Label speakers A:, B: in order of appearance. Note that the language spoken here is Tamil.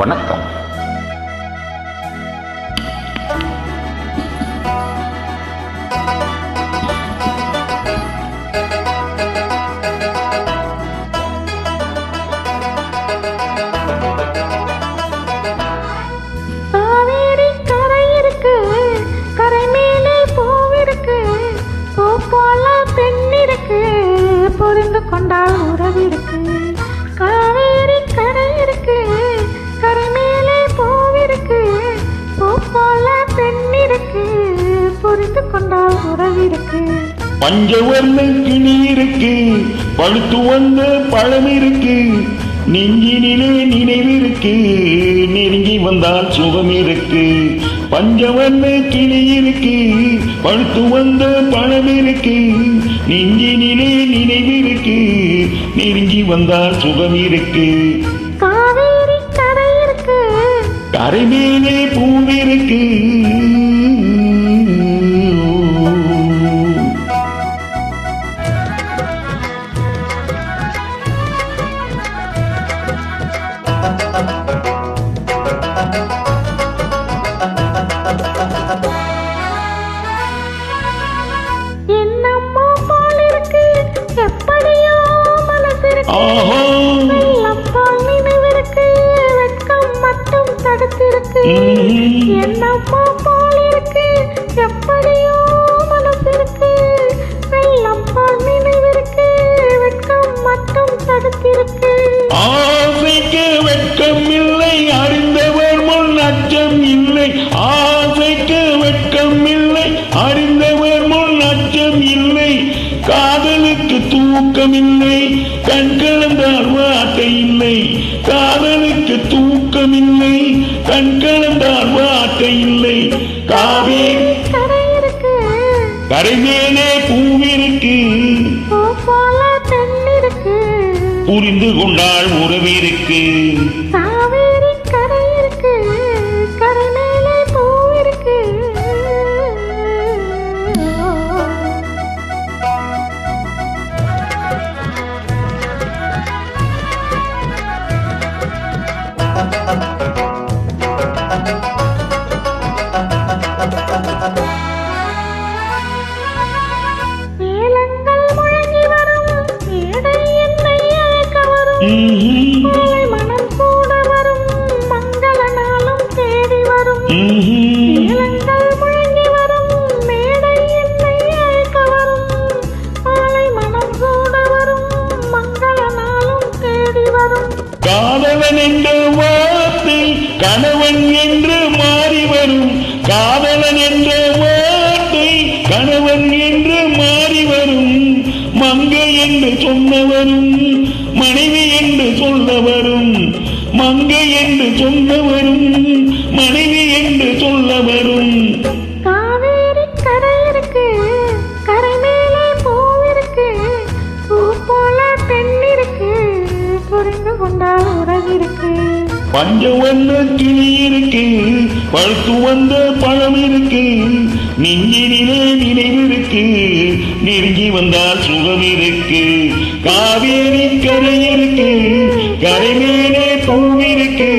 A: வணக்கம்.
B: புரிந்து கொண்டால் உறவிருக்கு. காவேரி கரை இருக்கு, கரை மேலே பூவிருக்கு, பூ போல பெண் இருக்கு, புரிந்து கொண்டால் உறவிருக்கு.
C: பஞ்சவர்ண கிளி இருக்கு, பழுத்து வந்த பழம் இருக்கு, நெஞ்சினிலே நினைவிருக்கு, நெருங்கி வந்தால் சுகம் இருக்கு. பஞ்சவர்ண கிளி இருக்கு, பழுத்து வந்த பழம் இருக்கு, நெஞ்சினிலே நினைவிருக்கு, நெருங்கி வந்தால் சுகம் இருக்கு.
B: காவேரி கரை இருக்கு,
C: கரை மேலே பூவிருக்கு.
B: என்னம்மோ போல் இருக்கு, எப்படியோ மனசிருக்கு. வெள்ளம் போல் நினைவிருக்கு, வெட்கம் மட்டும் தடுத்திருக்கு. என்னம்மோ போல் இருக்கு, எப்படியோ மனசிருக்கு. வெள்ளம் போல் நினைவிருக்கு, வெட்கம் மட்டும் தடுத்திருக்கு.
C: ஆசைக்கு வெட்கம் இல்லை, அறிந்தவர் முன் அச்சம் இல்லை. ஆசைக்கு வெட்கம் இல்லை, அறிந்தவர் முன் அச்சம் இல்லை. காதலுக்கு தூக்கம் இல்லை, கண் கலந்தால் வார்த்தை இல்லை. காதலுக்கு தூக்கம் இல்லை, கண் கலந்தால் வார்த்தை இல்லை. காவேரி
B: கரை இருக்கு,
C: கரை மேலே பூவிருக்கு,
B: பூ போல பெண் இருக்கு,
C: புரிந்து கொண்டால் உறவிருக்கு.
B: காவேரி கரை இருக்கு, கரை மேலே பூ இருக்கு. மேளங்கள் முழங்கி வரும், மேடை என்னை அழைக்க வரும். மாலை மனம் கூட வரும், மங்கள நாளும் தேடி வரும். மேளங்கள் முழங்கி வரும், மேடை என்னை அழைக்க வரும். மாலை மனம் கூட வரும், மங்கள நாளும் தேடி வரும்.
C: காதலன் என்ற வார்த்தை கணவன் என்று மாறி வரும். காதலன் என்ற வார்த்தை கணவன் என்று மாறி வரும். மங்கை என்று சொன்னவரும் மனைவி என்று சொல்லவரும். மங்கை என்று சொன்னவரும் மனைவி என்று சொல்லவரும்.
B: காவேரி கரை இருக்கு, கரை மேலே பூவிருக்கு, பூ போல பெண் இருக்கு, புரிந்து கொண்டால் உறவிருக்கு.
C: பஞ்சவர்ண கிளி இருக்கு, பழுத்து வந்த பழம் இருக்கு, நெஞ்சினிலே நினைவிருக்கு, நெருங்கி வந்தால் சுகம் இருக்கு. காவேரி கரை இருக்கு, கரை மேலே பூவிருக்கு.